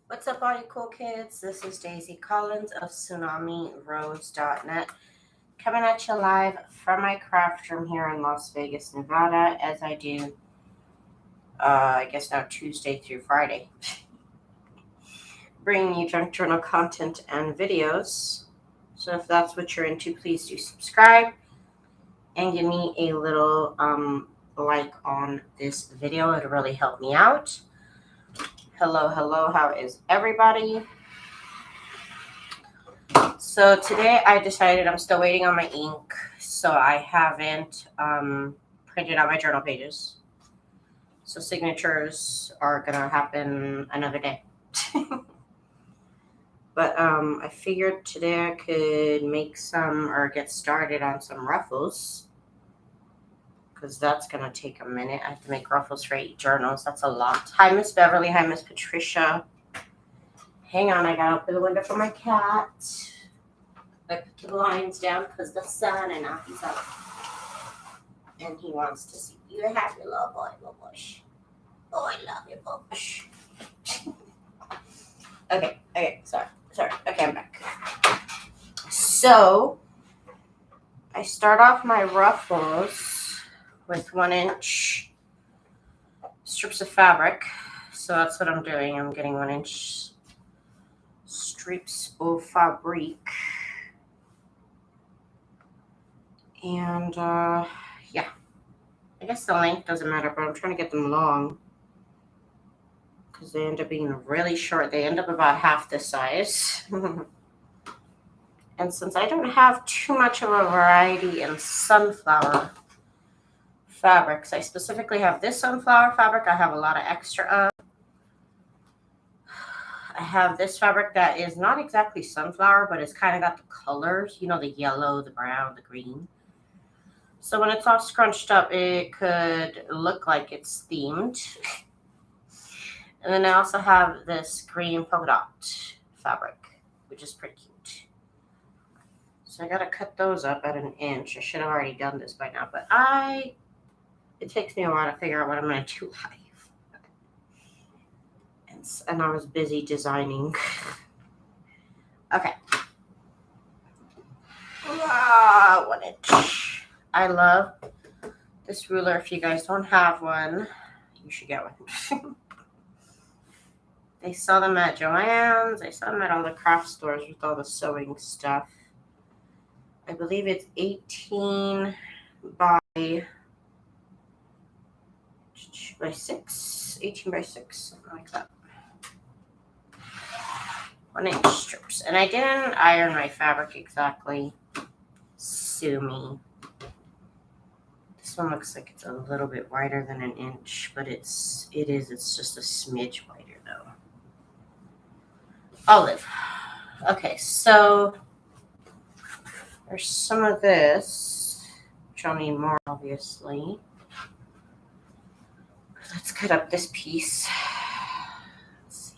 What's up, all you cool kids? This is Daisy Collins of TsunamiRose.net, coming at you live from my craft room here in Las Vegas, Nevada, as I do, I guess now Tuesday through Friday, bringing you junk journal content and videos. So if that's what you're into, please do subscribe and give me a little like on this video. It'll really help me out. Hello, how is everybody? So today I decided I'm still waiting on my ink, so I haven't printed out my journal pages. So signatures are gonna happen another day. But I figured today I could make some or get started on some ruffles, because that's gonna take a minute. I have to make ruffles for 8 journals. That's a lot. Hi, Miss Beverly. Hi, Miss Patricia. Hang on, I gotta open the window for my cat. I put the blinds down because the sun, and now he's up. And he wants to see you happy little boy, Bush. Oh, I love you, Bush. Okay, sorry. Okay, I'm back. So, I start off my ruffles with 1-inch strips of fabric. So that's what I'm doing. I'm getting 1-inch strips of fabric. And yeah, I guess the length doesn't matter, but I'm trying to get them long because they end up being really short. They end up about half this size. And since I don't have too much of a variety in sunflower fabrics, I specifically have this sunflower fabric I have a lot of extra of. I have this fabric that is not exactly sunflower, but it's kind of got the colors, you know, the yellow, the brown, the green. So when it's all scrunched up, it could look like it's themed. And then I also have this green polka dot fabric, which is pretty cute. So I gotta cut those up at 1 inch. I should have already done this by now, but it takes me a while to figure out what I'm gonna do live. And I was busy designing. Okay. 1 inch. I love this ruler. If you guys don't have one, you should get one. They sell them at Joann's. They sell them at all the craft stores with all the sewing stuff. I believe it's 18 by 6. 18 by 6, something like that. 1-inch strips. And I didn't iron my fabric exactly. Sue me. This one looks like it's a little bit wider than 1 inch, but it's just a smidge wider though. Olive. Okay, so there's some of this, which I'll need more obviously. Let's cut up this piece. Let's see.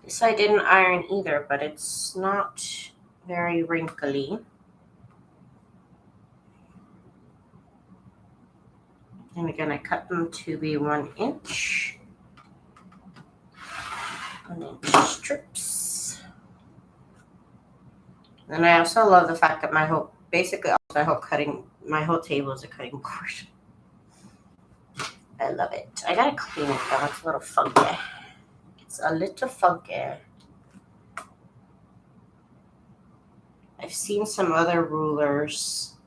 This I didn't iron either, but it's not very wrinkly. And we're gonna cut them to be 1 inch. 1-inch strips. And I also love the fact that my whole table is a cutting board. I love it. I gotta clean it though. It's a little funky. It's a little funky. I've seen some other rulers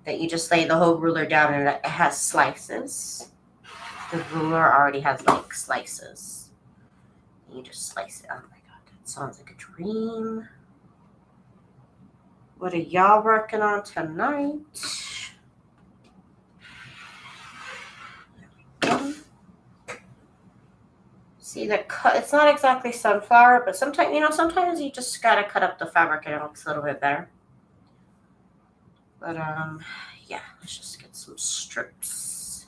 that you just lay the whole ruler down and it has slices. The ruler already has like slices. You just slice it. Oh my god, that sounds like a dream. What are y'all working on tonight? See the cut? It's not exactly sunflower, but sometimes you just gotta cut up the fabric and it looks a little bit better. But yeah, let's just get some strips.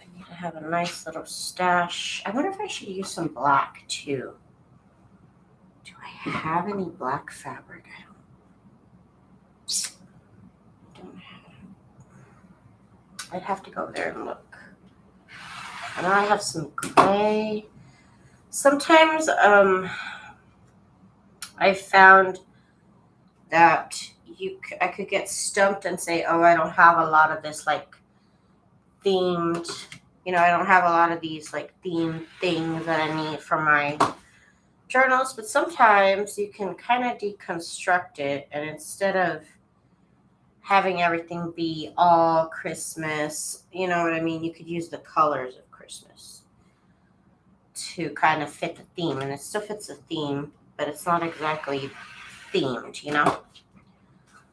I need to have a nice little stash. I wonder if I should use some black too. Do I have any black fabric? I don't have. I'd have to go there and look. And I have some gray. Sometimes I found that I could get stumped and say, oh, I don't have a lot of this like themed, I don't have a lot of these like themed things that I need for my journals. But sometimes you can kind of deconstruct it, and instead of having everything be all Christmas, you know what I mean? You could use the colors of Christmas to kind of fit the theme, and it still fits the theme, but it's not exactly themed.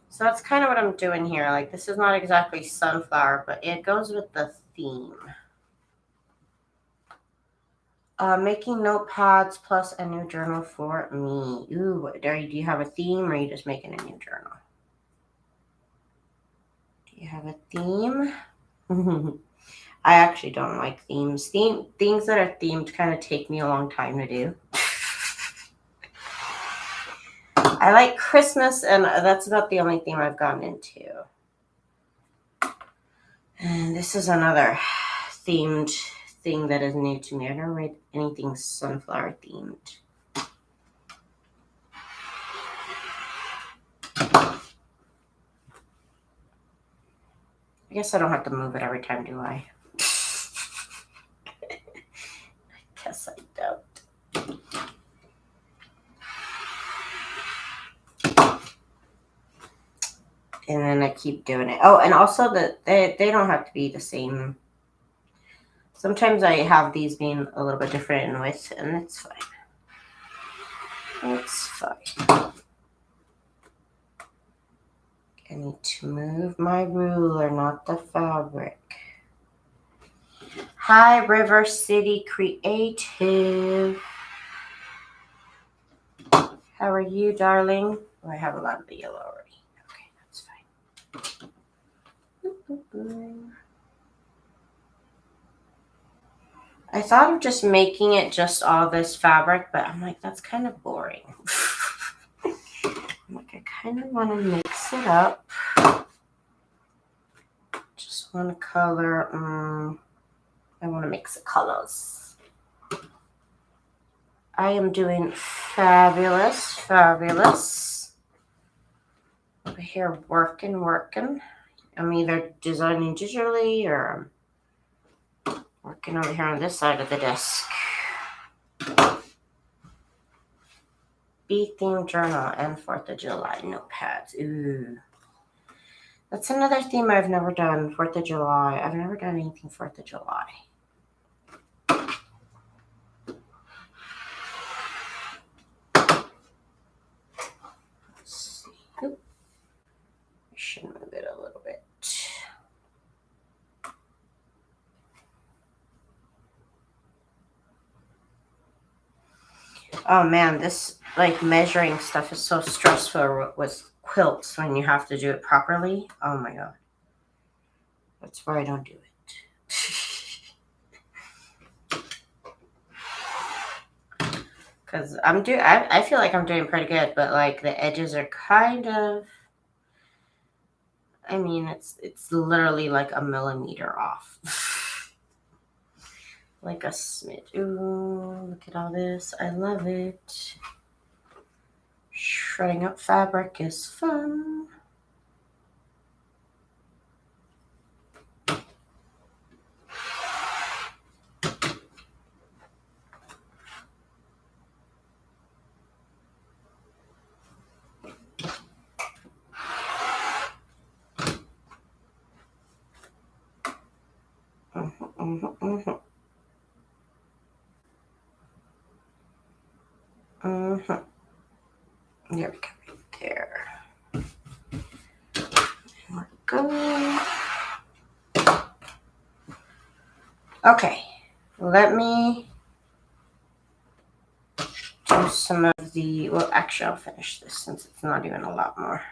So that's kind of what I'm doing here. Like, this is not exactly sunflower, but it goes with the theme. Making notepads plus a new journal for me. Ooh, do you have a theme, or are you just making a new journal? Do you have a theme? I actually don't like themes. Things that are themed kind of take me a long time to do. I like Christmas, and that's about the only theme I've gotten into. And this is another themed thing that is new to me. I've never made anything sunflower themed. I guess I don't have to move it every time, do I? I guess I don't. And then I keep doing it. Oh, and also they don't have to be the same. Sometimes I have these being a little bit different in width, and it's fine. It's fine. I need to move my ruler, not the fabric. Hi, River City Creative. How are you, darling? Oh, I have a lot of the yellow already. Okay, that's fine. I thought of just making it just all this fabric, but I'm like, that's kind of boring. I'm like, I kind of want to mix it up. Just one color. I want to mix the colors. I am doing fabulous, fabulous. Over here working. I'm either designing digitally or I'm working over here on this side of the desk. Bee themed journal and 4th of July notepads. Ooh. That's another theme I've never done. 4th of July. I've never done anything 4th of July. Let's see. Oop. I should move it a little bit. Oh man, this like measuring stuff is so stressful with quilts when you have to do it properly. Oh my god. That's why I don't do it. Because I feel like I'm doing pretty good, but like the edges are kind of, I mean, it's literally like a millimeter off. Like a smidge. Ooh, look at all this. I love it. Shredding up fabric is fun. There we go. There. We're good. Okay. Let me do some of the, well, actually, I'll finish this since it's not even a lot more.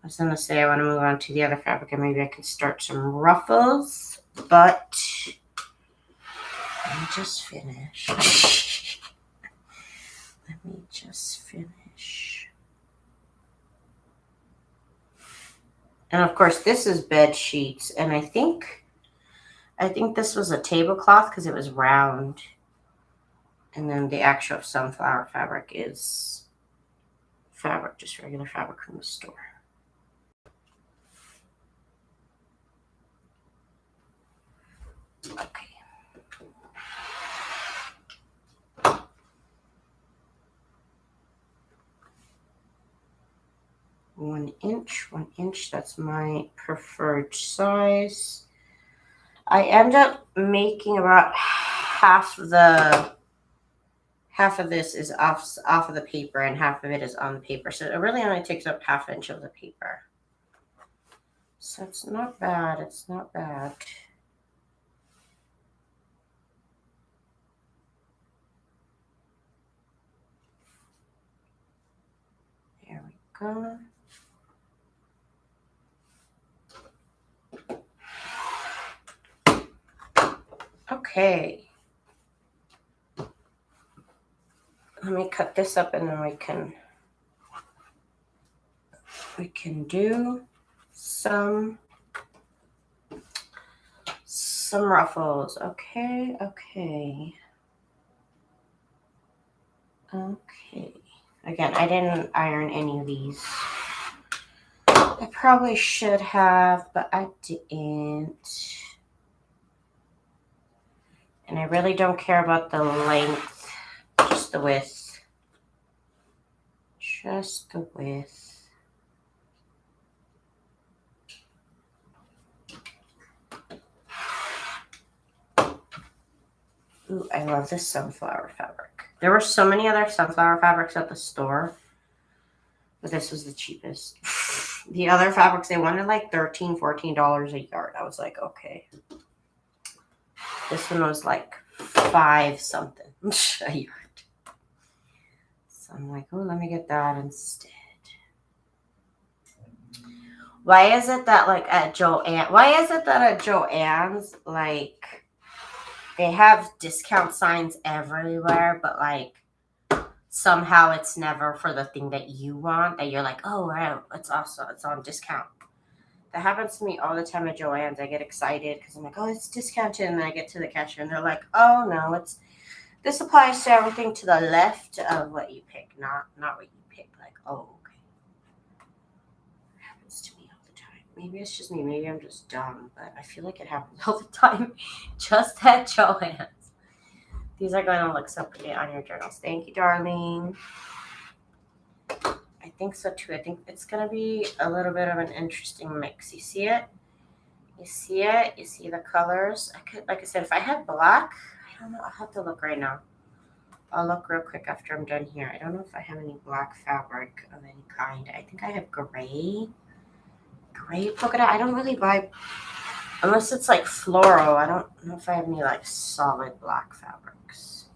I was going to say I want to move on to the other fabric, and maybe I can start some ruffles, but let me just finish. Let me just finish. And of course, this is bed sheets, and I think I think this was a tablecloth because it was round. And then the actual sunflower fabric is fabric, just regular fabric from the store. Okay. One inch, that's my preferred size. I end up making about half of this is off of the paper and half of it is on the paper. So it really only takes up ½ inch of the paper. So it's not bad. It's not bad. There we go. Okay. Let me cut this up and then we can do some ruffles. Okay. Again, I didn't iron any of these. I probably should have, but I didn't. And I really don't care about the length, just the width. Just the width. Ooh, I love this sunflower fabric. There were so many other sunflower fabrics at the store, but this was the cheapest. The other fabrics, they wanted like $13, $14 a yard. I was like, okay. This one was like $5 something a yard. So I'm like, oh, let me get that instead. Why is it that like at Joann's, like they have discount signs everywhere, but like somehow it's never for the thing that you want, that you're like, oh, wow, it's on discount. That happens to me all the time at Joann's. I get excited because I'm like, oh, it's discounted. And then I get to the cashier and they're like, oh, no, this applies to everything to the left of what you pick, not what you pick. Like, oh, okay. It happens to me all the time. Maybe it's just me. Maybe I'm just dumb, but I feel like it happens all the time just at Joann's. These are going to look so pretty on your journals. Thank you, darling. I think so too. I think it's going to be a little bit of an interesting mix. You see it? You see it? You see the colors? Like I said, if I had black, I don't know. I'll have to look right now. I'll look real quick after I'm done here. I don't know if I have any black fabric of any kind. I think I have gray polka dot. I don't really buy, unless it's like floral. I don't know if I have any like solid black fabrics.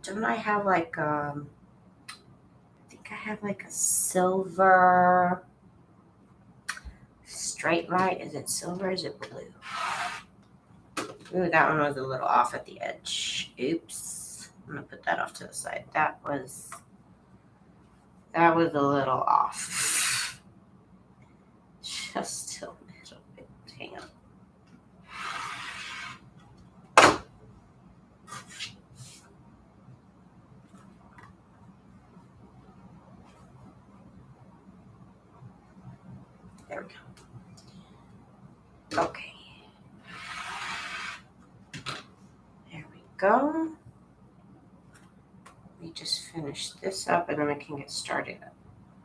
Don't I have like I think I have like a silver straight light. Is it silver or is it blue? Ooh, that one was a little off at the edge. Oops. I'm gonna put that off to the side. That was a little off. Just a little bit. Hang on. There we go. Okay. There we go. Let me just finish this up and then I can get started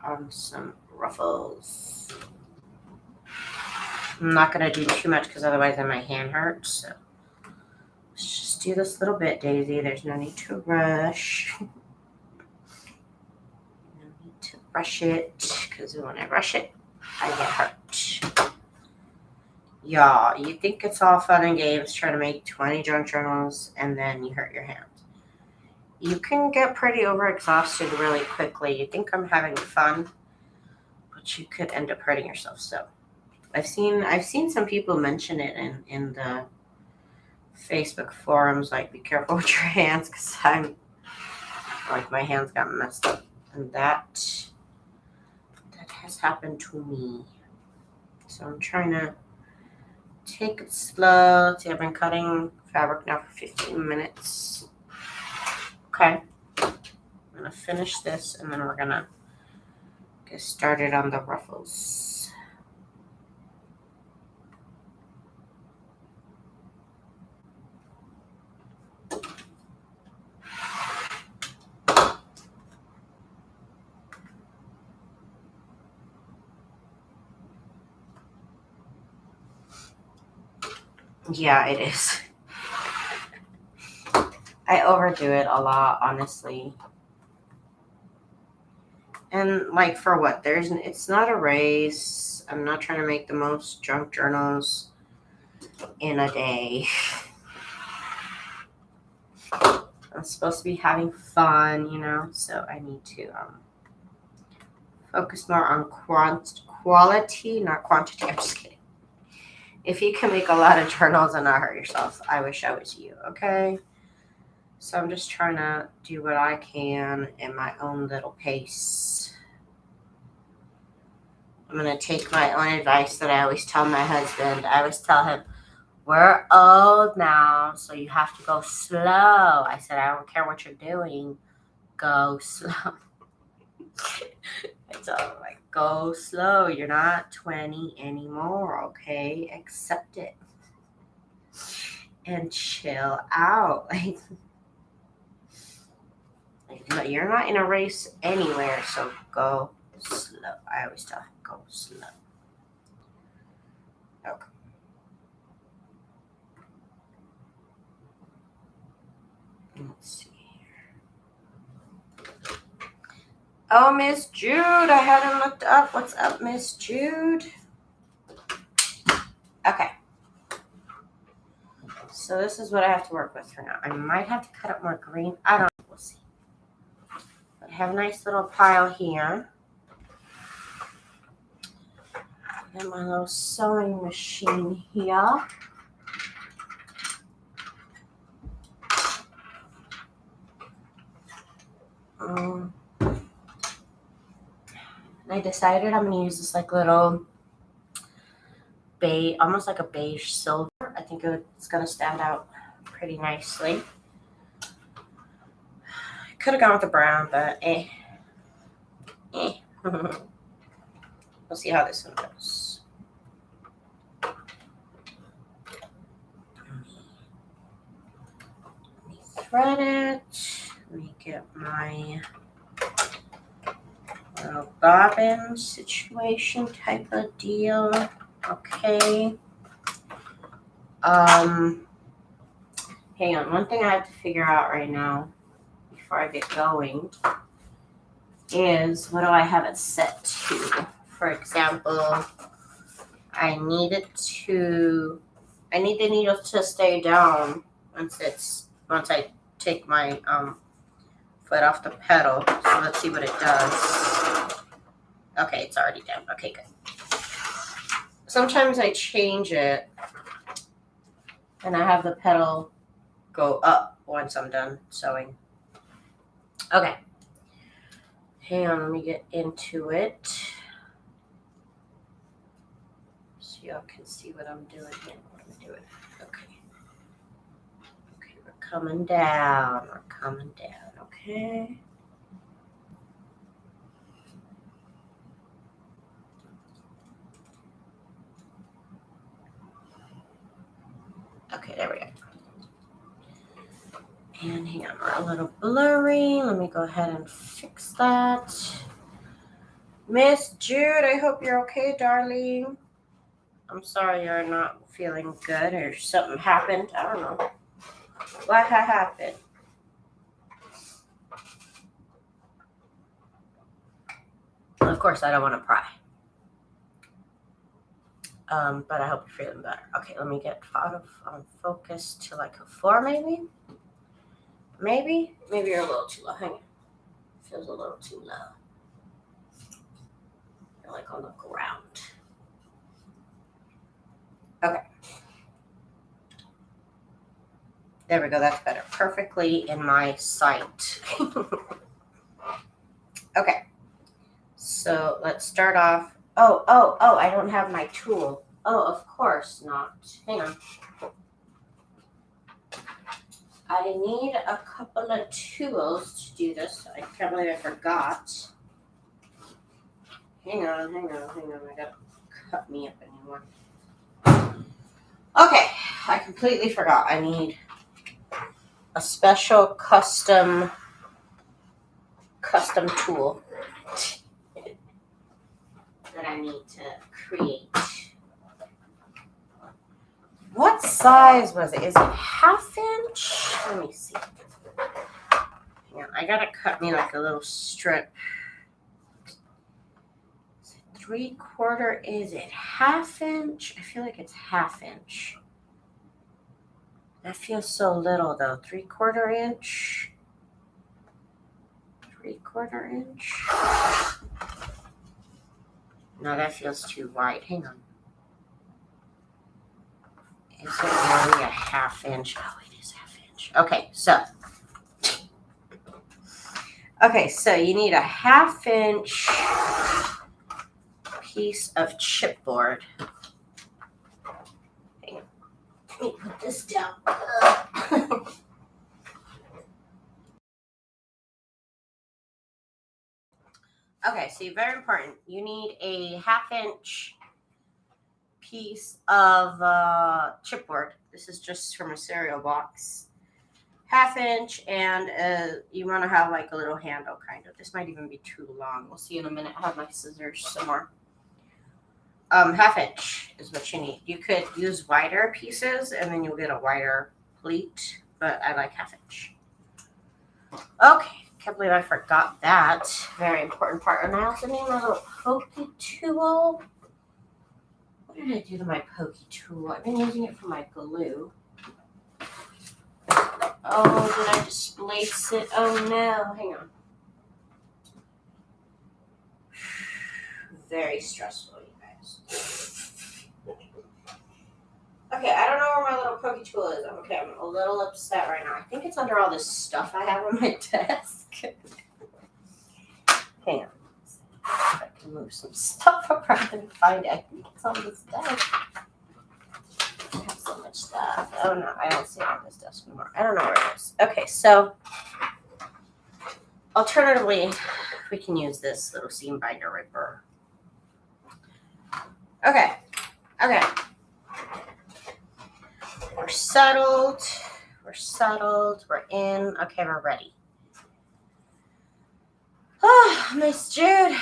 on some ruffles. I'm not going to do too much because otherwise then my hand hurts. So let's just do this little bit, Daisy. There's no need to rush. No need to rush it because when I rush it, I get hurt. Y'all, you think it's all fun and games trying to make 20 junk journals and then you hurt your hand. You can get pretty overexhausted really quickly. You think I'm having fun, but you could end up hurting yourself. So I've seen some people mention it in the Facebook forums, like be careful with your hands, because I'm like my hands got messed up, and that has happened to me. So I'm trying to take it slow. See, I've been cutting fabric now for 15 minutes. Okay. I'm going to finish this and then we're going to get started on the ruffles. Yeah, it is. I overdo it a lot, honestly. And like for what? It's not a race. I'm not trying to make the most junk journals in a day. I'm supposed to be having fun, you know, so I need to focus more on quality, not quantity. I'm just kidding. If you can make a lot of journals and not hurt yourself, I wish I was you, okay? So I'm just trying to do what I can in my own little pace. I'm going to take my own advice that I always tell my husband. I always tell him, we're old now, so you have to go slow. I said, I don't care what you're doing. Go slow. I tell him, like, go slow. You're not 20 anymore, okay? Accept it. And chill out. Like, you're not in a race anywhere, so go slow. I always tell him, go slow. Okay. Let's see here. Oh, Miss Jude. I hadn't looked up. What's up, Miss Jude? Okay. So this is what I have to work with for now. I might have to cut up more green. I don't know. We'll see. But I have a nice little pile here. And my little sewing machine here. I decided I'm going to use this like little beige, almost like a beige silver. I think it's going to stand out pretty nicely. I could have gone with the brown, but We'll see how this one goes. Let me thread it. Let me get my little bobbin situation type of deal. Okay. Hang on. One thing I have to figure out right now before I get going is what do I have it set to? For example, I need the needle to stay down once I take my foot off the pedal. So let's see what it does. Okay, it's already down. Okay, good. Sometimes I change it and I have the pedal go up once I'm done sewing. Okay. Hang on, let me get into it. So y'all can see what I'm doing here. What am I doing? Okay. Okay, we're coming down. We're coming down, okay? Okay, there we go. And hang on, we're a little blurry. Let me go ahead and fix that. Miss Jude, I hope you're okay, darling. I'm sorry you're not feeling good or something happened. I don't know. What happened? Of course, I don't want to pry. But I hope you're feeling better. Okay, let me get out of focus to like a 4 maybe. Maybe you're a little too low. Hang on. Feels a little too low. You're like on the ground. Okay. There we go. That's better. Perfectly in my sight. Okay. So let's start off Oh, I don't have my tool. Oh, of course not. Hang on. I need a couple of tools to do this. I can't believe I forgot. Hang on. I gotta cut me up anymore. Okay, I completely forgot. I need a special custom tool that I need to create. What size was it? Is it 1/2 inch? Let me see. Hang on, I gotta cut me like a little strip. Is it 3/4? Is it 1/2 inch? I feel like it's 1/2 inch. That feels so little though. 3/4 inch. 3/4 inch. No, that feels too wide. Hang on. Is it really a 1/2 inch? Oh, it is 1/2 inch. Okay, so you need a 1/2 inch piece of chipboard. Hang on. Let me put this down. Okay, so very important. You need a 1/2 inch piece of chipboard. This is just from a cereal box. 1/2 inch, and you want to have like a little handle kind of. This might even be too long. We'll see in a minute. I have my scissors somewhere. 1/2 inch is what you need. You could use wider pieces and then you'll get a wider pleat, but I like 1/2 inch. Okay, can't believe I forgot that. Very important part. And I also need my little pokey tool. What did I do to my pokey tool? I've been using it for my glue. Oh, did I displace it? Oh no, hang on. Very stressful, you guys. Okay, I don't know where my little pokey tool is. Okay, I'm a little upset right now. I think it's under all this stuff I have on my desk. Hang on. If I can move some stuff around and find it. I think it's on this desk. I have so much stuff. Oh no, I don't see it on this desk anymore. I don't know where it is. Okay, so alternatively, we can use this little seam binder ripper. Okay. We're settled. We're in. Okay, we're ready. Oh, Miss Jude.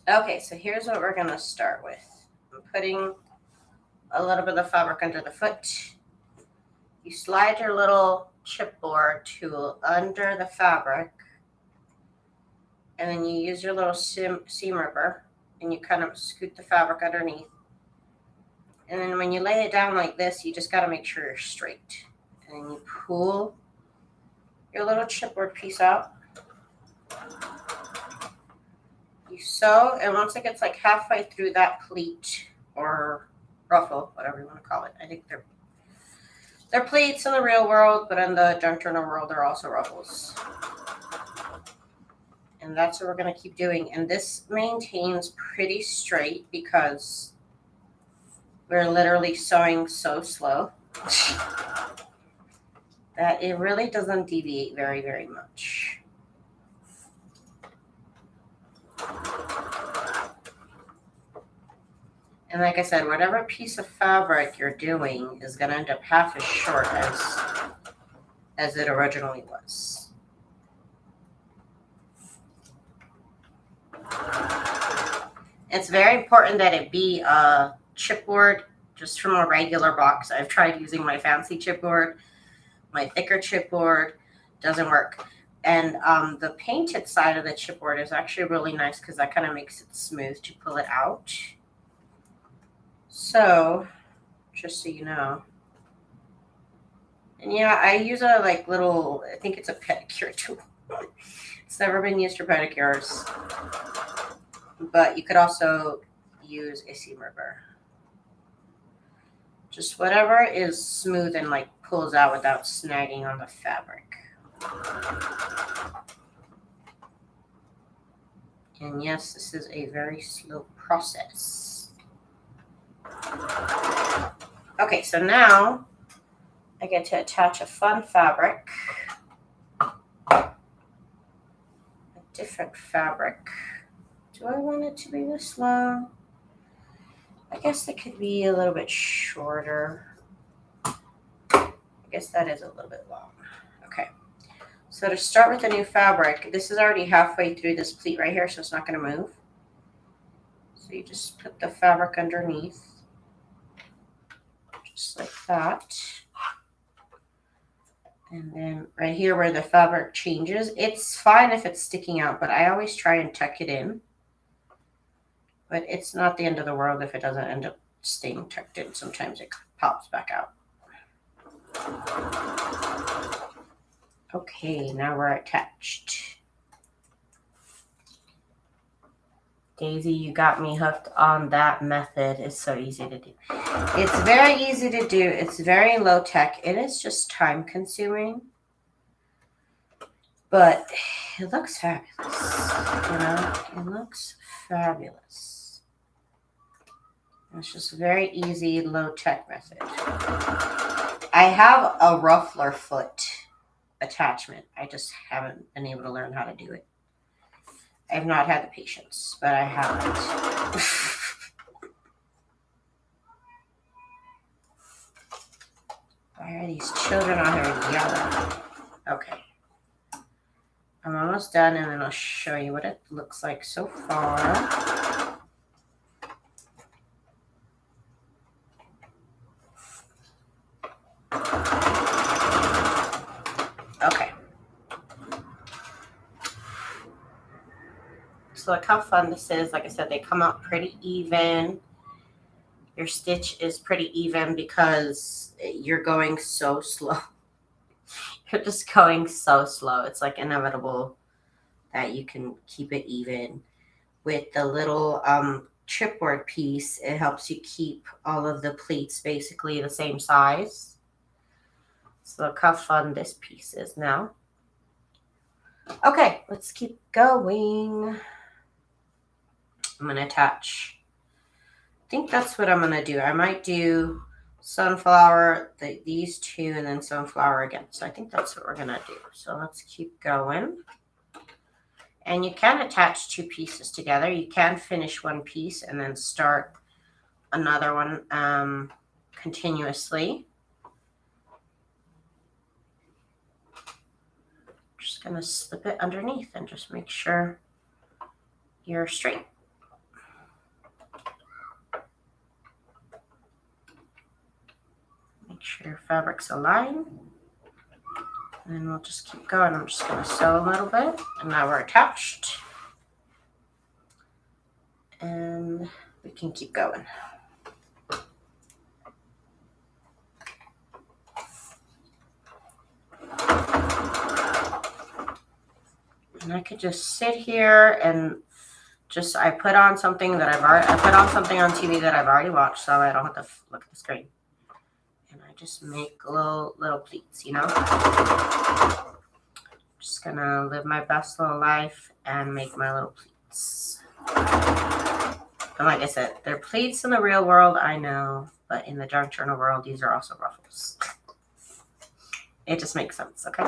Okay, so here's what we're gonna start with. I'm putting a little bit of fabric under the foot. You slide your little chipboard tool under the fabric, and then you use your little seam ripper, and you kind of scoot the fabric underneath. And then when you lay it down like this, you just got to make sure you're straight. And then you pull your little chipboard piece out. You sew, and once it gets like halfway through that pleat or ruffle, whatever you want to call it, I think they're pleats in the real world, but in the junk journal world, they're also ruffles. And that's what we're going to keep doing. And this maintains pretty straight because we're literally sewing so slow that it really doesn't deviate very, very much. And like I said, whatever piece of fabric you're doing is going to end up half as short as it originally was. It's very important that it be a chipboard just from a regular box. I've tried using my fancy chipboard. My thicker chipboard doesn't work. And the painted side of the chipboard is actually really nice because that kind of makes it smooth to pull it out. So, just so you know. And yeah, I use a like little, I think it's a pedicure tool. It's never been used for pedicures. But you could also use a seam ripper. Just whatever is smooth and like pulls out without snagging on the fabric. And yes, this is a very slow process. Okay, so now I get to attach a fun fabric, a different fabric. Do I want it to be this long? I guess it could be a little bit shorter. I guess that is a little bit long. Okay. So to start with a new fabric, this is already halfway through this pleat right here, so it's not going to move. So you just put the fabric underneath, just like that. And then right here where the fabric changes, it's fine if it's sticking out, but I always try and tuck it in. But it's not the end of the world if it doesn't end up staying tucked in. Sometimes it pops back out. Okay, now we're attached. Daisy, you got me hooked on that method. It's so easy to do. It's very easy to do. It's very low tech. It is just time consuming. But it looks fabulous. You know, it looks fabulous. It's just a very easy, low tech method. I have a ruffler foot attachment. I just haven't been able to learn how to do it. I have not had the patience, but I haven't. Why are these children out here yelling? Okay. I'm almost done, and then I'll show you what it looks like so far. Okay. So look how fun this is. Like I said, they come out pretty even. Your stitch is pretty even because you're going so slow. You're just going so slow. It's like inevitable that you can keep it even. With the little chipboard piece, it helps you keep all of the pleats basically the same size. So look how fun this piece is now. Okay, let's keep going. I'm going to attach. I think that's what I'm going to do. I might do sunflower, these two, and then sunflower again. So I think that's what we're going to do. So let's keep going. And you can attach two pieces together. You can finish one piece and then start another one continuously. Just going to slip it underneath and just make sure you're straight. Make sure your fabric's aligned. And we'll just keep going. I'm just going to sew a little bit. And now we're attached. And we can keep going. And I could just sit here and just, I put on something that I put on something on TV that I've already watched, so I don't have to look at the screen. And I just make little pleats, you know. Just gonna live my best little life and make my little pleats. And like I said, they're pleats in the real world, I know, but in the junk journal world, these are also ruffles. It just makes sense, okay?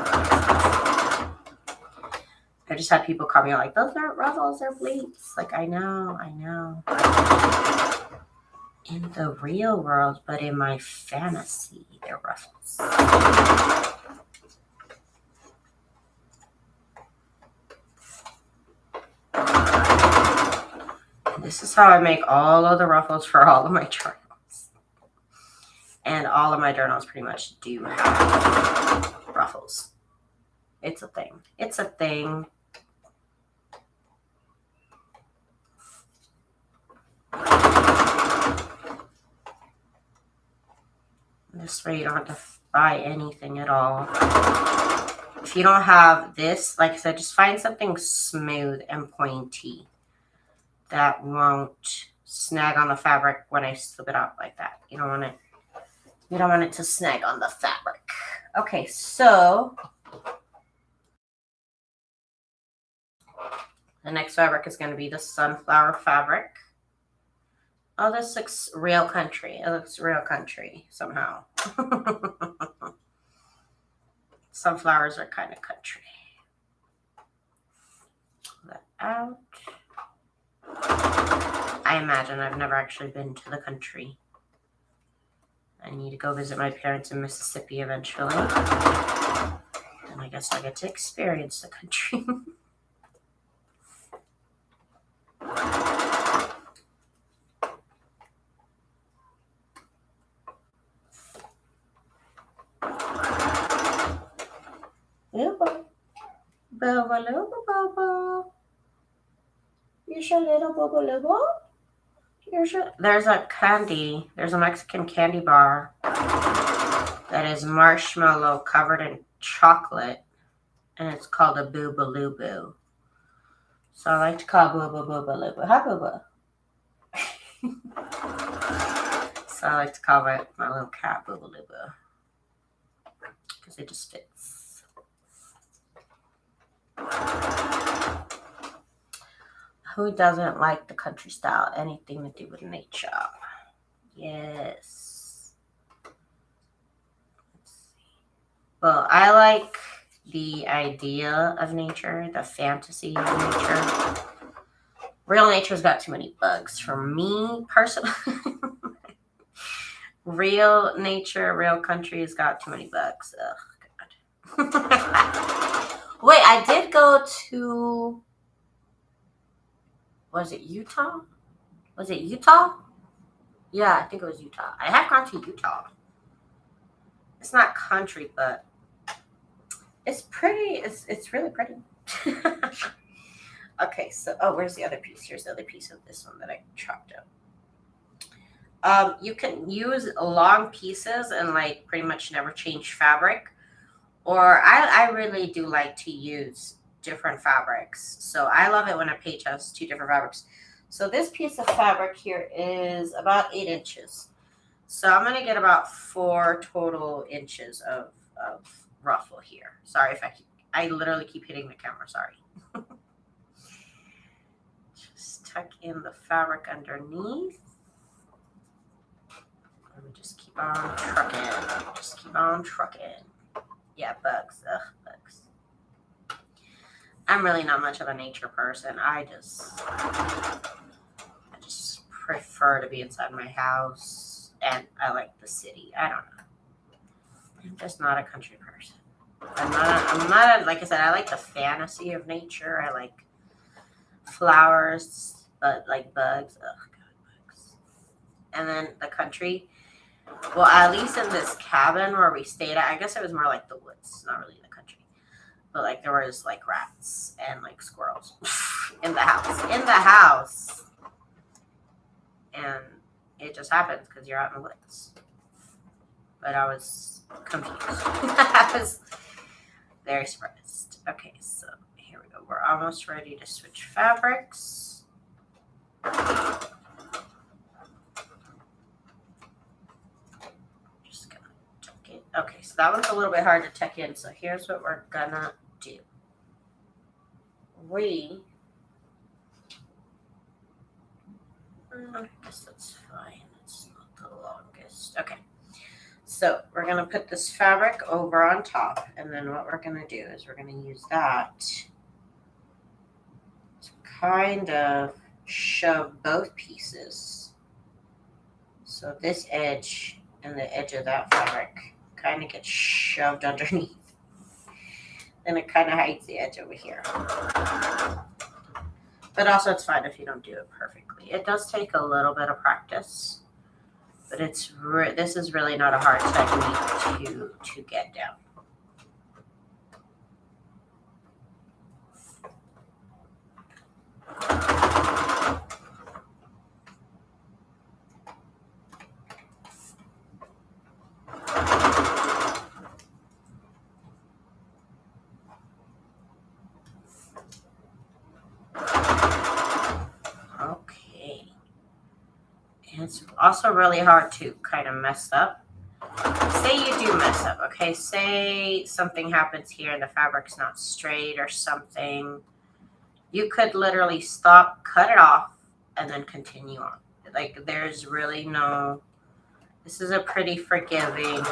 I just had people call me like, those aren't ruffles, they're pleats. Like, I know. In the real world, but in my fantasy, they're ruffles. This is how I make all of the ruffles for all of my journals. And all of my journals pretty much do have ruffles. It's a thing. It's a thing. This way you don't have to buy anything at all. If you don't have this, like I said, just find something smooth and pointy that won't snag on the fabric when I slip it out like that. You don't want it to snag on the fabric. Okay, so The next fabric is going to be the sunflower fabric. Oh, this looks real country. It looks real country somehow. Sunflowers are kind of country. Pull that out. I imagine I've never actually been to the country. I need to go visit my parents in Mississippi eventually. And I guess I get to experience the country. Bobo. Bobo, Bobo, Bobo. You're so little, Bobo, Bobo. There's a candy. There's a Mexican candy bar that is marshmallow covered in chocolate, and it's called a Boobaloo. So I like to call Booba Boobaloo. Hi, Booba. So I like to call my little cat Boobaloo because it just fits. Who doesn't like the country style? Anything to do with nature. Yes. Let's see. Well, I like the idea of nature, the fantasy of nature. Real nature's got too many bugs for me personally. Real nature, real country has got too many bugs. Oh, God. Wait, I did go to... Was it Utah? Was it Utah? Yeah, I think it was Utah. I have gone to Utah. It's not country, but it's pretty. It's really pretty. Okay, so where's the other piece? Here's the other piece of this one that I chopped up. You can use long pieces and like pretty much never change fabric. Or I really do like to use different fabrics. So I love it when a page has two different fabrics. So this piece of fabric here is about 8 inches. So I'm going to get about 4 total inches of ruffle here. Sorry if I literally keep hitting the camera. Sorry. Just tuck in the fabric underneath. Let me just keep on trucking. Just keep on trucking. Yeah, bugs. Ugh, bugs. I'm really not much of a nature person. I just prefer to be inside my house, and I like the city. I don't know. I'm just not a country person. I'm not like I said, I like the fantasy of nature. I like flowers, but like bugs. Oh, God, bugs. And then the country. Well, at least in this cabin where we stayed at, I guess it was more like the woods, not really the country. But like there was like rats and like squirrels in the house. In the house. And it just happens because you're out in the woods. But I was confused. I was very surprised. Okay, so here we go. We're almost ready to switch fabrics. Just gonna tuck it. Okay, so that one's a little bit hard to tuck in. So here's what we're gonna do. I guess that's fine. It's not the longest. Okay. So we're going to put this fabric over on top. And then what we're going to do is we're going to use that to kind of shove both pieces. So this edge and the edge of that fabric kind of gets shoved underneath. And it kind of hides the edge over here. But also it's fine if you don't do it perfectly. It does take a little bit of practice. But this is really not a hard technique to get down. Okay. And it's also really hard to kind of mess up. Say you do mess up, okay? Say something happens here and the fabric's not straight or something. You could literally stop, cut it off, and then continue on. Like, there's really no, this is a pretty forgiving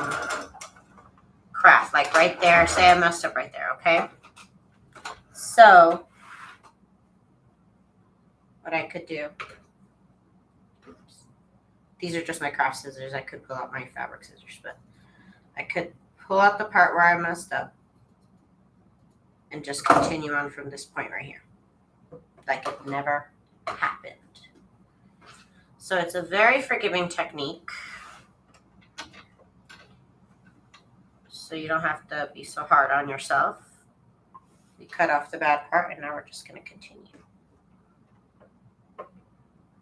craft. Like right there, say I messed up right there, okay? So, what I could do, oops, these are just my craft scissors. I could pull out my fabric scissors, but I could pull out the part where I messed up and just continue on from this point right here. Like it never happened. So it's a very forgiving technique. So you don't have to be so hard on yourself. We cut off the bad part and now we're just going to continue. I'm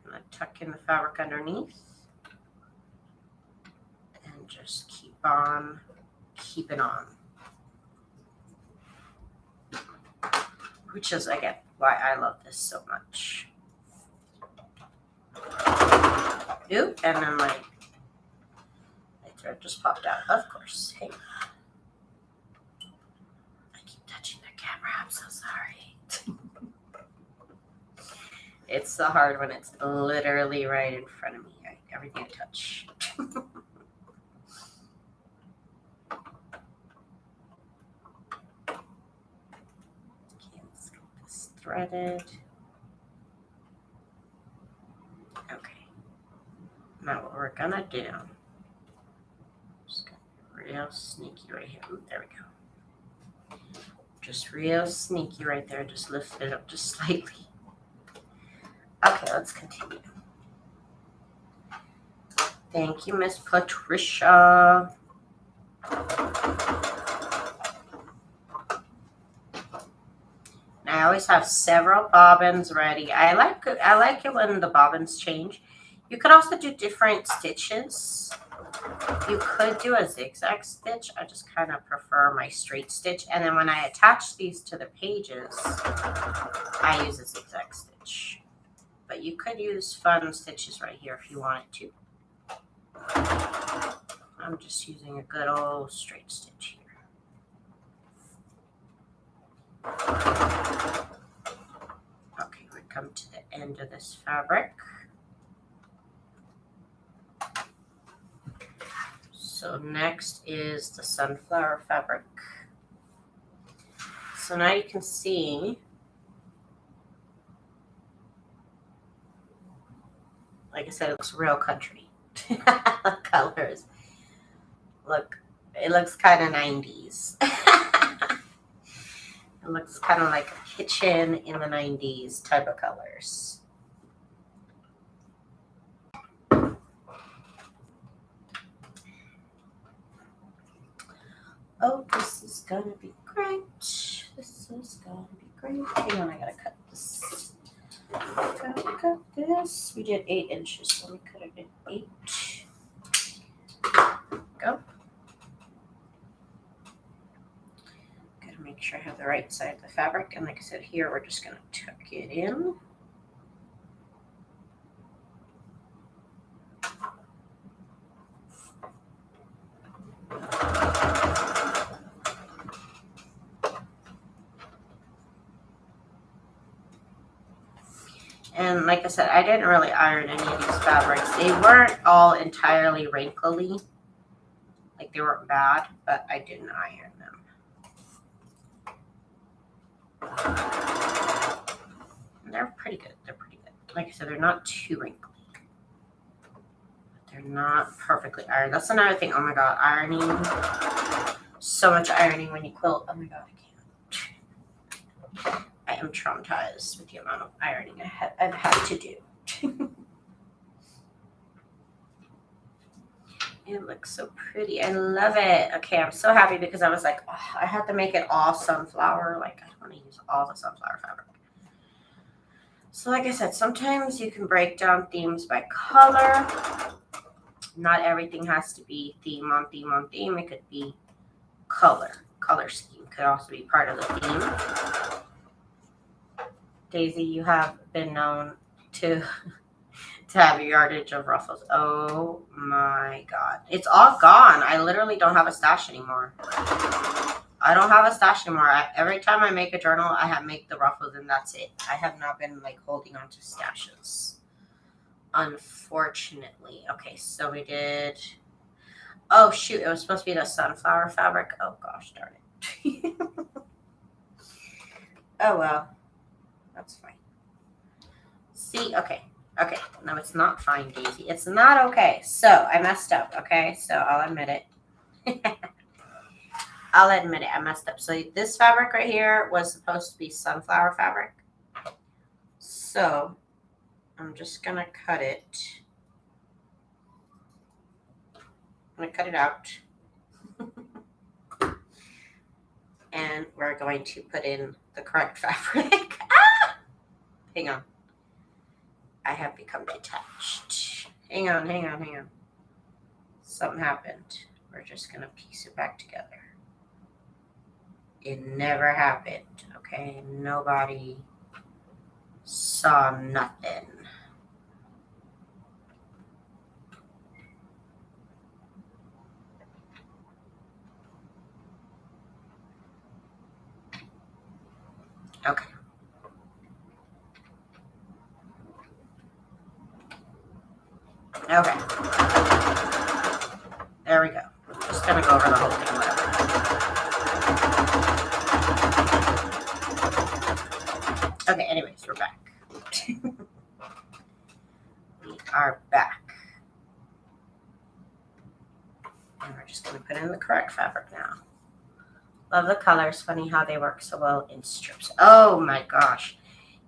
going to tuck in the fabric underneath and just keep on keeping on. Which is, again, why I love this so much. Ooh, and then my thread just popped out, of course. Hey. I keep touching the camera, I'm so sorry. It's so hard when it's literally right in front of me. Everything I touch. Threaded. Okay. Now what we're gonna do, just gonna be real sneaky right here. Ooh, there we go. Just real sneaky right there. Just lift it up just slightly. Okay, let's continue. Thank you, Miss Patricia. I always have several bobbins ready. I like it when the bobbins change. You could also do different stitches. You could do a zigzag stitch. I just kind of prefer my straight stitch. And then when I attach these to the pages, I use a zigzag stitch. But you could use fun stitches right here if you wanted to. I'm just using a good old straight stitch here. Okay, we come to the end of this fabric. So next is the sunflower fabric. So now you can see, like I said, it looks real country. Colors. Look, it looks kind of 90s. It looks kind of like a kitchen in the 90s type of colors. Oh, this is going to be great. This is going to be great. Hang on, I got to cut this. Gotta cut this. We did 8 inches, so we cut it in 8. Go. Make sure I have the right side of the fabric, and like I said, here we're just going to tuck it in. And like I said, I didn't really iron any of these fabrics. They weren't all entirely wrinkly, like they weren't bad, but I didn't iron them. They're pretty good. They're pretty good. Like I said, they're not too wrinkly. They're not perfectly ironed. That's another thing. Oh my god, ironing. So much ironing when you quilt. Oh my god, I can't. I am traumatized with the amount of ironing I've had to do. It looks so pretty. I love it. Okay, I'm so happy because I was like, oh, I have to make it all sunflower. Like, I don't want to use all the sunflower fabric. So like I said, sometimes you can break down themes by color. Not everything has to be theme on theme on theme. It could be color. Color scheme could also be part of the theme. Daisy, you have been known to have a yardage of Ruffles. Oh my god. It's all gone. I literally don't have a stash anymore. I don't have a stash anymore. Every time I make a journal, I make the Ruffles and that's it. I have not been like holding on to stashes, unfortunately. Okay, so we did. Oh shoot! It was supposed to be the sunflower fabric. Oh gosh, darn it. Oh well, that's fine. See, okay. Okay, no, it's not fine, Daisy. It's not okay. So I messed up, okay? So I'll admit it. I'll admit it, I messed up. So this fabric right here was supposed to be sunflower fabric. So I'm just gonna cut it. I'm gonna cut it out. And we're going to put in the correct fabric. Ah! Hang on. I have become detached. Hang on. Something happened. We're just gonna piece it back together. It never happened, okay? Nobody saw nothing. Okay. Okay. There we go. I'm just gonna go over the whole thing, whatever. Okay, anyways, we're back. We are back. And we're just gonna put in the correct fabric now. Love the colors. Funny how they work so well in strips. Oh my gosh.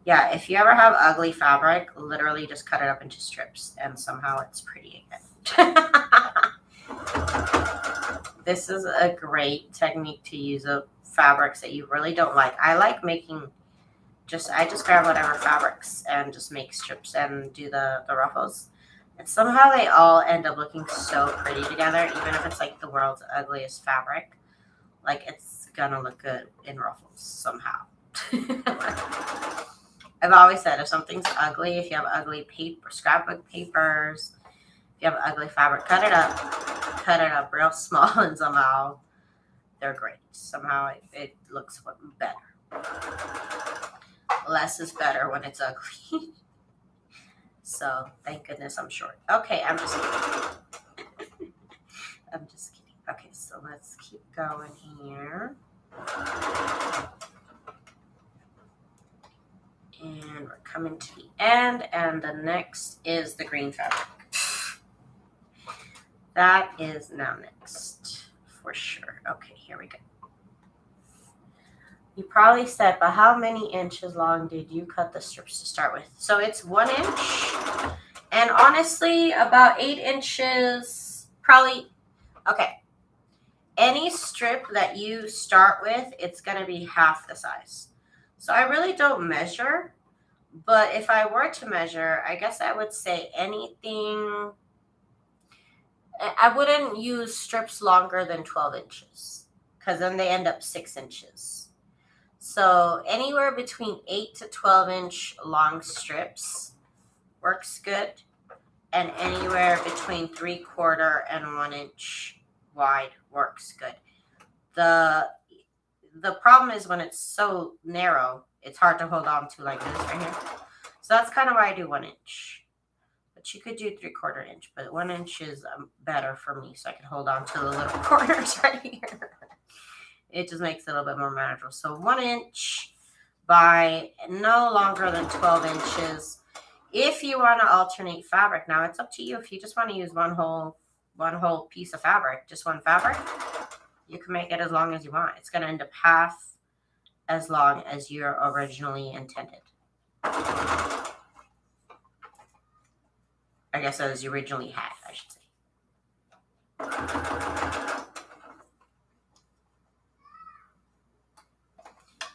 Yeah, if you ever have ugly fabric, literally just cut it up into strips and somehow it's pretty again. This is a great technique to use of fabrics that you really don't like. I like making I just grab whatever fabrics and just make strips and do the ruffles. And somehow they all end up looking so pretty together, even if it's like the world's ugliest fabric. Like it's gonna look good in ruffles somehow. I've always said if something's ugly, if you have ugly paper, scrapbook papers, if you have ugly fabric, cut it up real small, and somehow they're great. Somehow it looks better. Less is better when it's ugly. So thank goodness I'm short. Okay, I'm just kidding. I'm just kidding. Okay, so let's keep going here. And we're coming to the end, and the next is the green fabric. That is now next for sure. Okay, here we go. You probably said, but how many inches long did you cut the strips to start with? So it's 1 inch, and honestly, about 8 inches, probably. Okay, any strip that you start with, it's going to be half the size. So I really don't measure, but if I were to measure, I guess I would say anything. I wouldn't use strips longer than 12 inches because then they end up 6 inches. So anywhere between 8 to 12 inch long strips works good. And anywhere between 3/4 and 1 inch wide works good. The problem is when it's so narrow, it's hard to hold on to like this right here. So that's kind of why I do 1 inch. But you could do 3/4 inch, but 1 inch is better for me, so I can hold on to the little corners right here. It just makes it a little bit more manageable. So 1 inch by no longer than 12 inches. If you want to alternate fabric, now it's up to you. If you just want to use one whole piece of fabric, just one fabric, you can make it as long as you want. It's going to end up half as long as you originally intended. I guess as you originally had, I should say.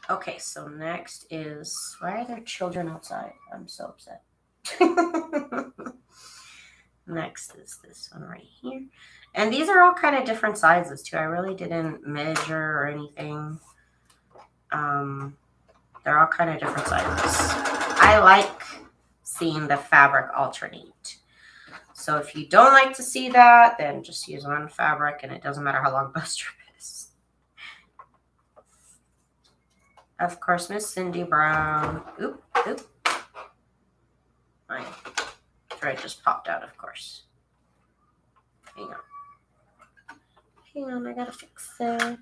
Okay, so next is, why are there children outside? I'm so upset. Next is this one right here. And these are all kind of different sizes too. I really didn't measure or anything. They're all kind of different sizes. I like seeing the fabric alternate. So if you don't like to see that, then just use one fabric and it doesn't matter how long the strip is. Of course, Miss Cindy Brown. Oop, oop. My thread just popped out, of course. Hang on. Hang on, I gotta fix it.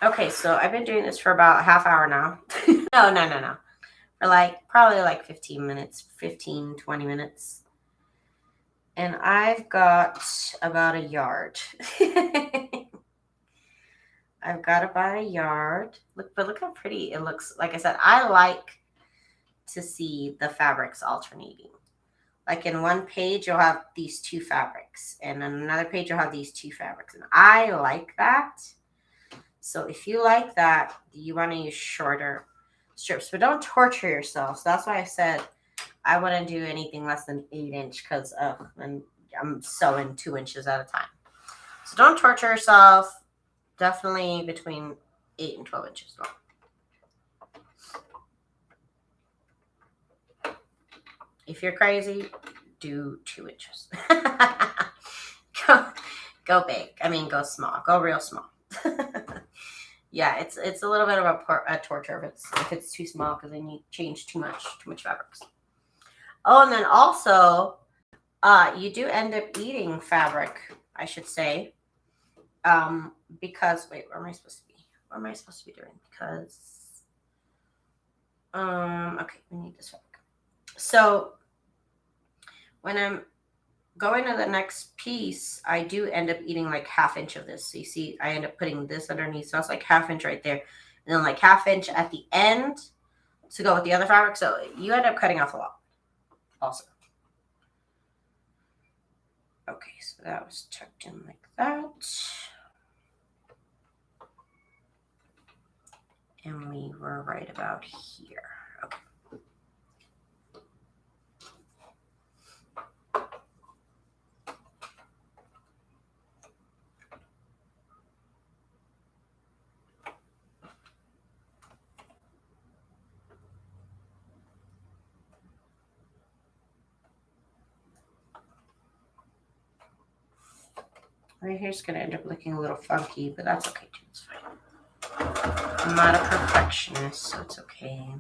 Okay, so I've been doing this for about a half hour now. No. For like, probably like 15 minutes, 15, 20 minutes. And I've got about a yard. I've got about a yard. But look how pretty it looks. Like I said, I like to see the fabrics alternating. Like in one page, you'll have these two fabrics. And on another page, you'll have these two fabrics. And I like that. So if you like that, you want to use shorter strips. But don't torture yourself. So that's why I said I wouldn't do anything less than 8-inch because I'm sewing 2 inches at a time. So don't torture yourself. Definitely between 8 and 12 inches long. If you're crazy, do 2 inches. Go big. I mean, go small. Go real small. Yeah, it's a little bit of a torture if it's too small because then you change too much fabrics. Oh, and then also, you do end up eating fabric, I should say, because wait, where am I supposed to be? What am I supposed to be doing? Because, okay, we need this fabric. So when I'm going to the next piece, I do end up eating like 1/2 inch of this. So you see, I end up putting this underneath. So it's like 1/2 inch right there. And then like 1/2 inch at the end to go with the other fabric. So you end up cutting off a lot also. Okay, so that was tucked in like that. And we were right about here. Okay. My hair's going to end up looking a little funky, but that's okay too. It's fine. I'm not a perfectionist, so it's okay.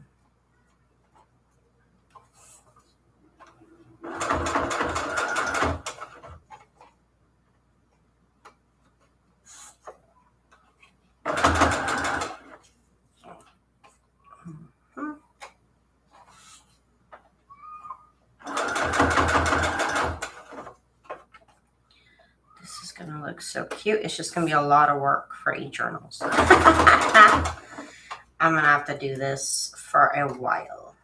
This is going to look so cute. It's just going to be a lot of work for e-journals. I'm going to have to do this for a while.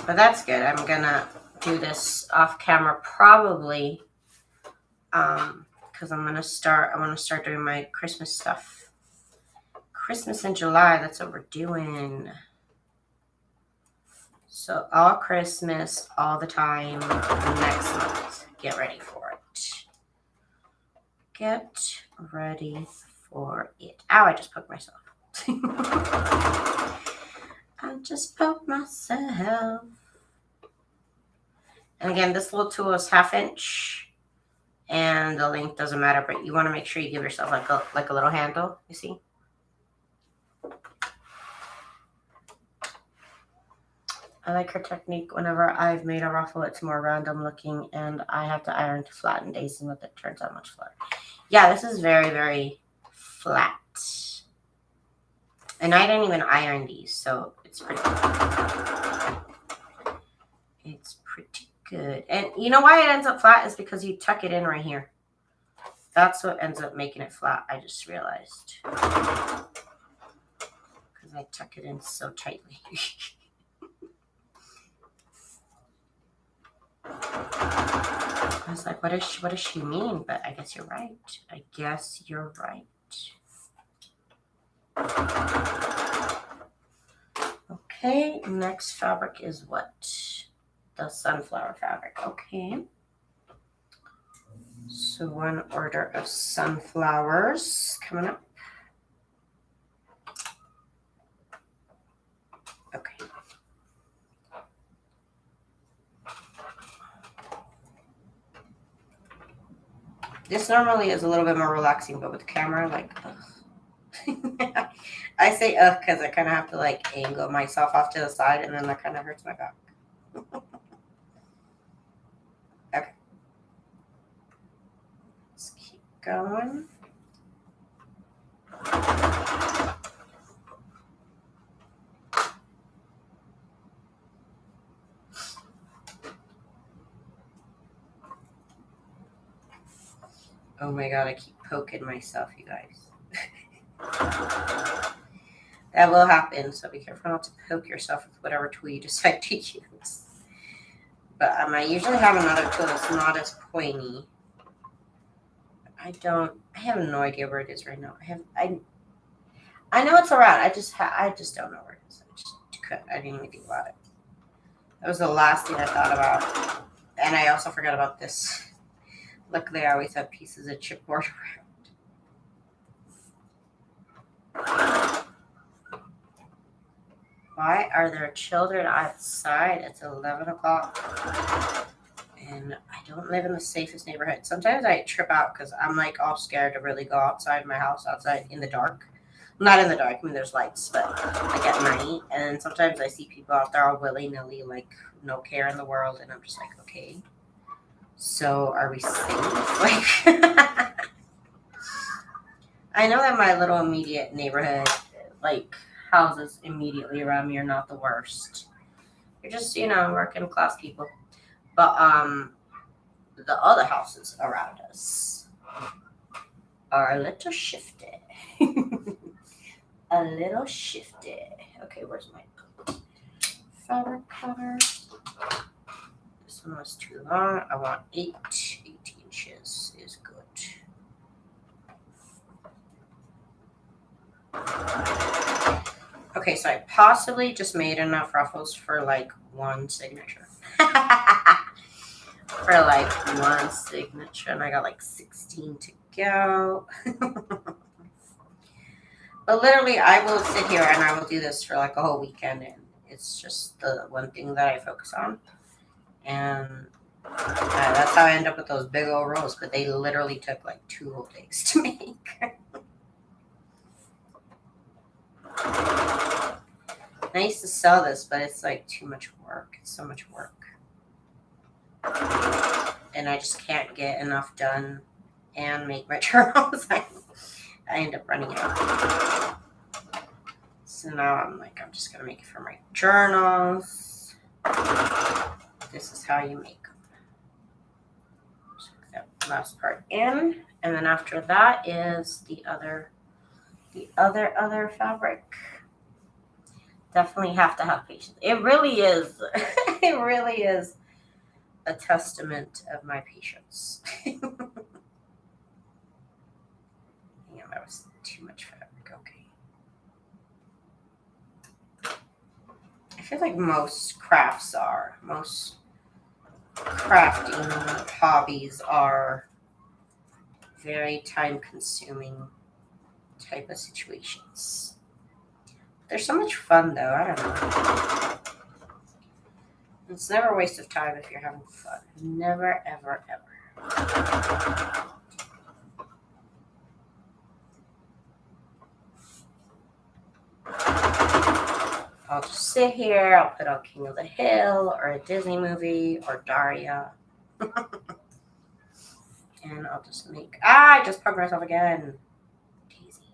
But that's good. I'm going to do this off camera probably because I want to start doing my Christmas stuff. Christmas in July, that's what we're doing. So all Christmas, all the time, next month. Get ready for it. Get ready for it. Ow, I just poked myself. I just poked myself. And again, this little tool is 1/2 inch. And the length doesn't matter, but you want to make sure you give yourself like a little handle, you see? I like her technique. Whenever I've made a ruffle, it's more random looking, and I have to iron to flatten days, and with it turns out much flatter. Yeah, this is very, very flat. And I didn't even iron these, so it's pretty good. It's pretty good. And you know why it ends up flat is because you tuck it in right here. That's what ends up making it flat, I just realized. Because I tuck it in so tightly. I was like, what does she mean? But I guess you're right. I guess you're right. Okay, next fabric is what? The sunflower fabric. Okay. So one order of sunflowers coming up. Okay. This normally is a little bit more relaxing, but with the camera, like, ugh. I say ugh because I kind of have to like angle myself off to the side, and then that kind of hurts my back. Okay. Let's keep going. Oh my god, I keep poking myself, you guys. That will happen, so be careful not to poke yourself with whatever tool you decide to use. But I usually have another tool that's not as pointy. I have no idea where it is right now. I know it's around. I just don't know where it is. I didn't even think about it. That was the last thing I thought about. And I also forgot about this. Luckily, I always have pieces of chipboard around. Why are there children outside? It's 11 o'clock. And I don't live in the safest neighborhood. Sometimes I trip out because I'm like all scared to really go outside my house, outside in the dark. Not in the dark, I mean there's lights, but like at night. And sometimes I see people out there all willy-nilly, like no care in the world. And I'm just like, okay, so are we safe? Like, I know that my little immediate neighborhood, like houses immediately around me are not the worst. You're just, working class people. But the other houses around us are a little shifty. A little shifty. Okay, where's my fabric cutter? This one was too long. I want 8 inches is good. Okay, so I possibly just made enough ruffles for like one signature. For like one signature, and I got like 16 to go. But literally, I will sit here and I will do this for like a whole weekend, and it's just the one thing that I focus on. And that's how I end up with those big old rolls, but they literally took like 2 whole days to make. I used to sell this, but it's like too much work. It's so much work. And I just can't get enough done and make my journals. I end up running out. So now I'm just going to make it for my journals. This is how you make them. Just put that last part in. And then after that is the other fabric. Definitely have to have patience. It really is. It really is a testament of my patience. Yeah, that was too much fabric. Okay. I feel like most crafting hobbies are very time-consuming type of situations. They're so much fun, though. I don't know. It's never a waste of time if you're having fun. Never, ever, ever. I'll just sit here. I'll put on King of the Hill or a Disney movie or Daria. And I'll just make... I just poked myself again. Daisy.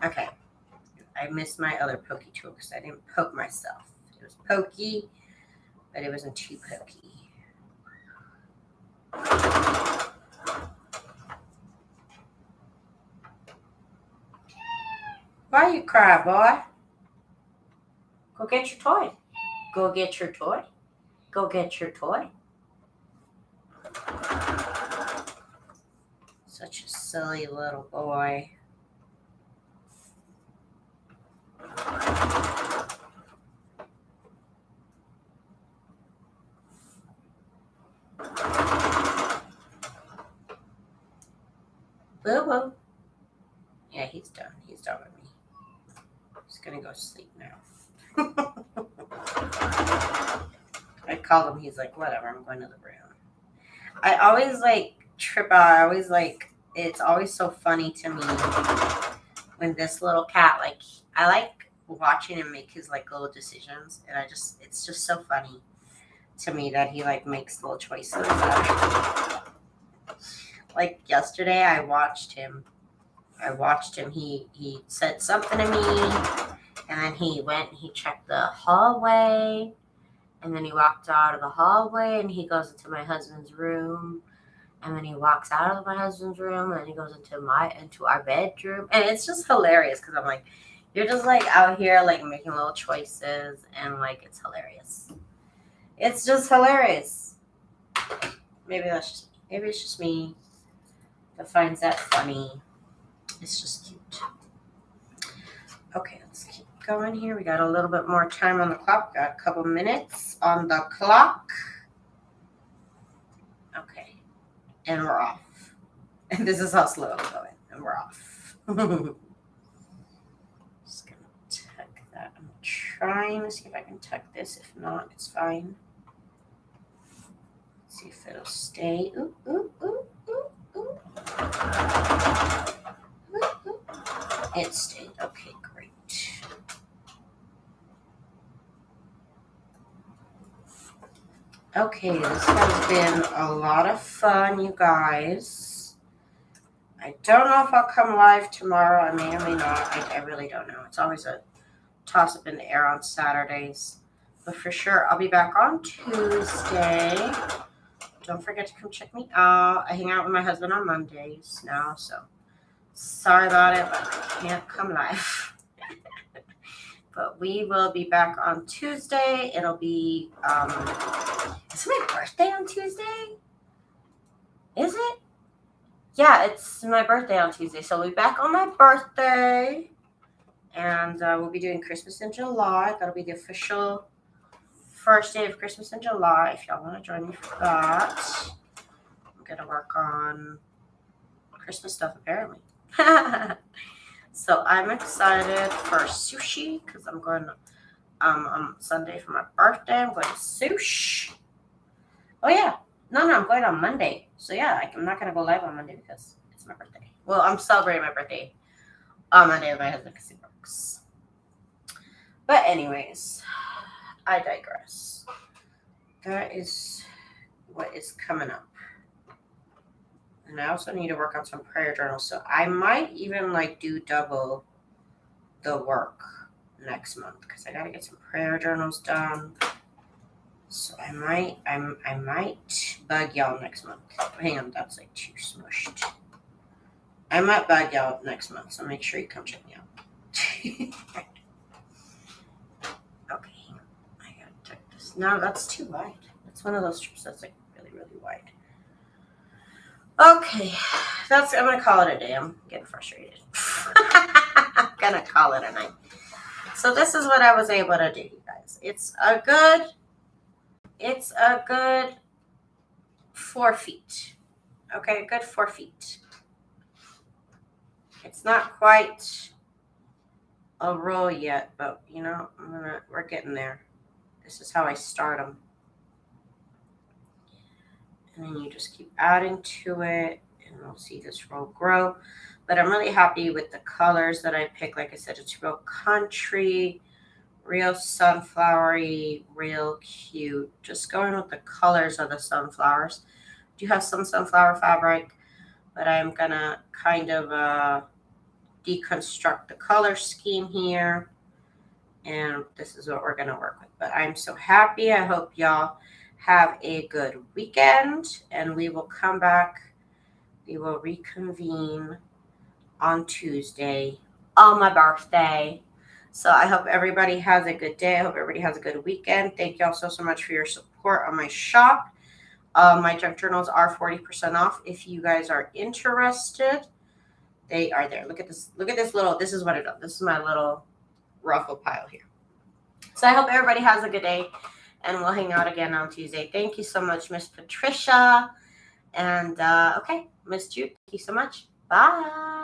Okay. I missed my other pokey tool because I didn't poke myself. It was pokey, but it wasn't too pokey. Why you cry, boy? Go get your toy. Go get your toy. Go get your toy. Such a silly little boy. Boo-boo. Yeah, he's done. He's done with me. He's gonna go sleep now. I called him. He's like, whatever, I'm going to the room. I always like trip out. I always like, it's always so funny to me when this little cat, like, I like watching him make his like little decisions, and it's just so funny to me that he like makes little choices. Like yesterday, I watched him. He said something to me, and then he went and he checked the hallway, and then he walked out of the hallway, and he goes into my husband's room, and then he walks out of my husband's room, and then he goes into our bedroom, and it's just hilarious because I'm like, you're just like out here like making little choices, and like it's hilarious. It's just hilarious. Maybe it's just me that finds that funny. It's just cute. Okay, let's keep going here. We got a little bit more time on the clock. Got a couple minutes on the clock. Okay, and we're off. And this is how slow I'm going. And we're off. Just gonna tuck that. I'm trying to see if I can tuck this. If not, it's fine. Let's see if it'll stay. Ooh, ooh, ooh, ooh, ooh. Ooh, ooh. It stayed. Okay, great. Okay, this has been a lot of fun, you guys. I don't know if I'll come live tomorrow. I may or may not. I really don't know. It's always a toss-up in the air on Saturdays. But for sure, I'll be back on Tuesday. Don't forget to come check me out. I hang out with my husband on Mondays now, so sorry about it, but I can't come live. But we will be back on Tuesday. It'll be, is it my birthday on Tuesday? Is it? Yeah, it's my birthday on Tuesday. So we'll be back on my birthday. And we'll be doing Christmas in July. That'll be the official first day of Christmas in July. If y'all want to join me for that. I'm going to work on Christmas stuff, apparently. So I'm excited for sushi because I'm going on Sunday for my birthday. I'm going to sushi. Oh, yeah. No, I'm going on Monday. So, yeah, I'm not going to go live on Monday because it's my birthday. Well, I'm celebrating my birthday on Monday with my husband because he works. But anyways, I digress. That is what is coming up. And I also need to work on some prayer journals. So I might even like do double the work next month because I got to get some prayer journals done. So I might bug y'all next month. Hang on, that's like too smushed. I might bug y'all next month, so make sure you come check me out. Okay, hang on. I gotta tuck this. No, that's too wide. That's one of those strips that's like really, really wide. Okay, I'm gonna call it a day. I'm getting frustrated. I'm gonna call it a night. So this is what I was able to do, you guys. It's a good 4 feet. Okay, a good 4 feet. It's not quite a roll yet, but you know, we're getting there. This is how I start them. And then you just keep adding to it, and we'll see this roll grow. But I'm really happy with the colors that I picked. Like I said, it's real country, real sunflowery, real cute. Just going with the colors of the sunflowers. I do have some sunflower fabric, but I'm gonna kind of deconstruct the color scheme here. And this is what we're gonna work with. But I'm so happy. I hope y'all have a good weekend, and we will come back. We will reconvene on Tuesday on my birthday. So I hope everybody has a good day. I hope everybody has a good weekend. Thank y'all so much for your support on my shop. My junk journals are 40% off. If you guys are interested, they are there. Look at this. Look at this little. This is what I do. This is my little ruffle pile here. So I hope everybody has a good day, and we'll hang out again on Tuesday. Thank you so much, Miss Patricia. And okay, Miss Jude, thank you so much. Bye.